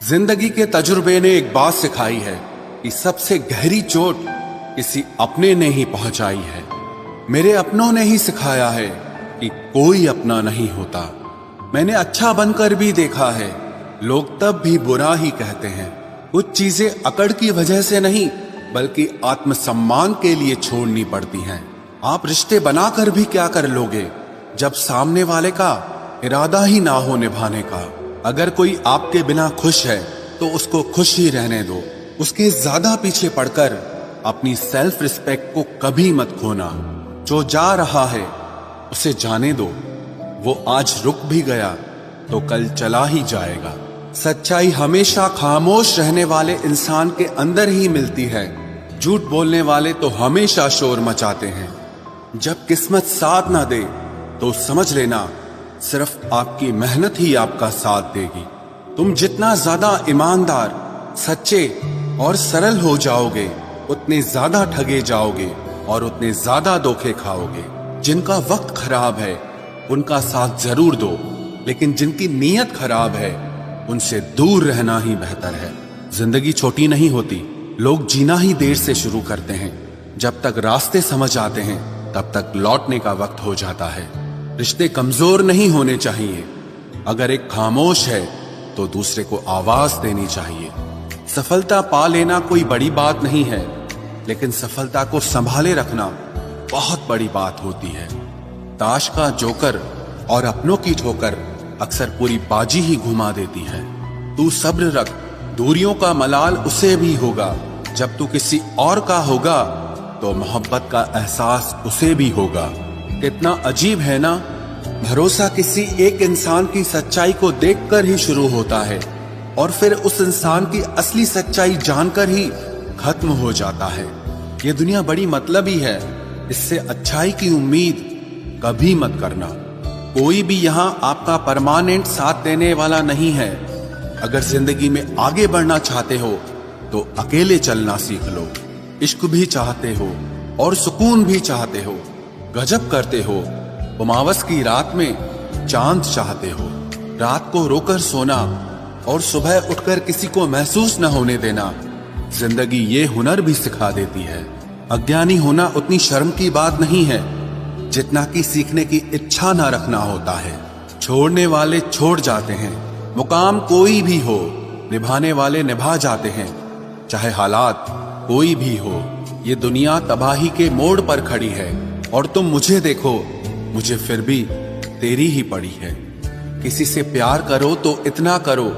जिंदगी के तजुर्बे ने एक बात सिखाई है कि सबसे गहरी चोट किसी अपने ने ही पहुंचाई है। मेरे अपनों ने ही सिखाया है कि कोई अपना नहीं होता। मैंने अच्छा बनकर भी देखा है, लोग तब भी बुरा ही कहते हैं। कुछ चीजें अकड़ की वजह से नहीं बल्कि आत्मसम्मान के लिए छोड़नी पड़ती हैं। आप रिश्ते बनाकर भी क्या कर लोगे जब सामने वाले का इरादा ही ना हो निभाने का। अगर कोई आपके बिना खुश है तो उसको खुश ही रहने दो। उसके ज्यादा पीछे पड़कर अपनी सेल्फ रिस्पेक्ट को कभी मत खोना। जो जा रहा है उसे जाने दो, वो आज रुक भी गया तो कल चला ही जाएगा। सच्चाई हमेशा खामोश रहने वाले इंसान के अंदर ही मिलती है। झूठ बोलने वाले तो हमेशा शोर मचाते हैं। जब किस्मत साथ ना दे तो समझ लेना सिर्फ आपकी मेहनत ही आपका साथ देगी। तुम जितना ज्यादा ईमानदार, सच्चे और सरल हो जाओगे उतने ज्यादा ठगे जाओगे और उतने ज्यादा धोखे खाओगे। जिनका वक्त खराब है उनका साथ जरूर दो, लेकिन जिनकी नीयत खराब है उनसे दूर रहना ही बेहतर है। जिंदगी छोटी नहीं होती, लोग जीना ही देर से शुरू करते हैं। जब तक रास्ते समझ आते हैं तब तक लौटने का वक्त हो जाता है। रिश्ते कमजोर नहीं होने चाहिए। अगर एक खामोश है तो दूसरे को आवाज देनी चाहिए। सफलता पा लेना कोई बड़ी बात नहीं है, लेकिन सफलता को संभाले रखना बहुत बड़ी बात होती है। ताश का जोकर और अपनों की ठोकर अक्सर पूरी बाजी ही घुमा देती है। तू सब्र रख, दूरियों का मलाल उसे भी होगा। जब तू किसी और का होगा तो मोहब्बत का एहसास उसे भी होगा। कितना अजीब है ना, भरोसा किसी एक इंसान की सच्चाई को देखकर ही शुरू होता है और फिर उस इंसान की असली सच्चाई जानकर ही खत्म हो जाता है। ये दुनिया बड़ी मतलबी है, इससे अच्छाई की उम्मीद कभी मत करना। कोई भी यहाँ आपका परमानेंट साथ देने वाला नहीं है। अगर जिंदगी में आगे बढ़ना चाहते हो तो अकेले चलना सीख लो। इश्क भी चाहते हो और सुकून भी चाहते हो, गजब करते हो। उमावस की रात में चांद चाहते हो। रात को रोकर सोना और सुबह उठकर किसी को महसूस न होने देना जिंदगी ये हुनर भी सिखा देती है। अज्ञानी होना उतनी शर्म की बात नहीं है जितना कि सीखने की इच्छा न रखना होता है। छोड़ने वाले छोड़ जाते हैं, मुकाम कोई भी हो, निभाने वाले निभा जाते हैं। चाहे हालात कोई भी हो, ये दुनिया तबाही के मोड़ पर खड़ी है और तुम मुझे देखो, मुझे फिर भी तेरी ही पड़ी है। किसी से प्यार करो तो इतना करो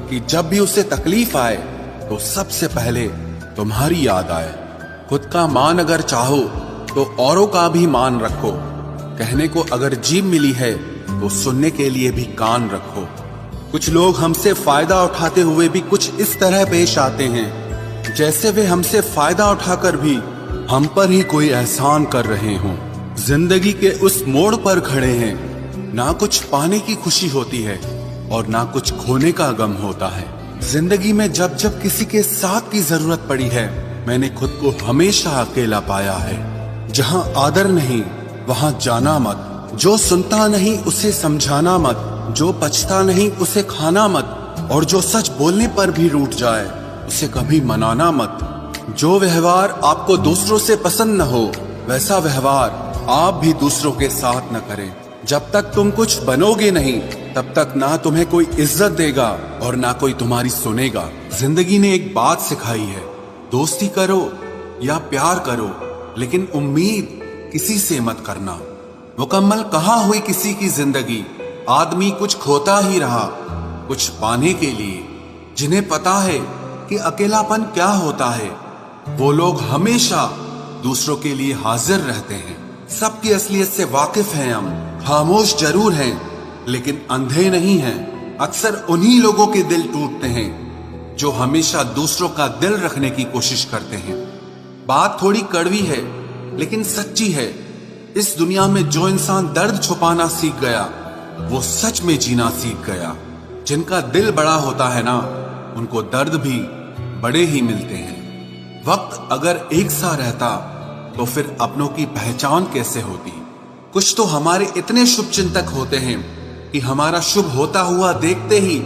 कि जब भी उसे तकलीफ आए तो सबसे पहले तुम्हारी याद आए। खुद का मान अगर चाहो तो औरों का भी मान रखो। कहने को अगर जीभ मिली है तो सुनने के लिए भी कान रखो। कुछ लोग हमसे फायदा उठाते हुए भी कुछ इस तरह पेश आते हैं जैसे वे हमसे फायदा उठाकर भी हम पर ही कोई एहसान कर रहे हों। जिंदगी के उस मोड़ पर खड़े हैं, ना कुछ पाने की खुशी होती है और ना कुछ खोने का गम होता है। जिंदगी में जब जब किसी के साथ की जरूरत पड़ी है मैंने खुद को हमेशा अकेला पाया है। जहां आदर नहीं वहां जाना मत, जो सुनता नहीं उसे समझाना मत, जो पछता नहीं उसे खाना मत, और जो सच बोलने पर भी रूठ जाए उसे कभी मनाना मत। जो व्यवहार आपको दूसरों से पसंद न हो वैसा व्यवहार आप भी दूसरों के साथ न करें। जब तक तुम कुछ बनोगे नहीं तब तक ना तुम्हें कोई इज्जत देगा और ना कोई तुम्हारी सुनेगा। जिंदगी ने एक बात सिखाई है, दोस्ती करो या प्यार करो लेकिन उम्मीद किसी से मत करना। मुकम्मल कहाँ हुई किसी की जिंदगी, आदमी कुछ खोता ही रहा कुछ पाने के लिए। जिन्हें पता है कि अकेलापन क्या होता है वो लोग हमेशा दूसरों के लिए हाजिर रहते हैं। सबकी असलियत से वाकिफ हैं हम, खामोश जरूर हैं लेकिन अंधे नहीं हैं। अक्सर उन्हीं लोगों के दिल टूटते हैं जो हमेशा दूसरों का दिल रखने की कोशिश करते हैं। बात थोड़ी कड़वी है लेकिन सच्ची है। इस दुनिया में जो इंसान दर्द छुपाना सीख गया वो सच में जीना सीख गया। जिनका दिल बड़ा होता है ना उनको दर्द भी बड़े ही मिलते हैं। वक्त अगर एक सा रहता तो फिर अपनों की पहचान कैसे होती। कुछ तो हमारे इतने शुभ चिंतक होते हैं कि हमारा शुभ होता हुआ देखते ही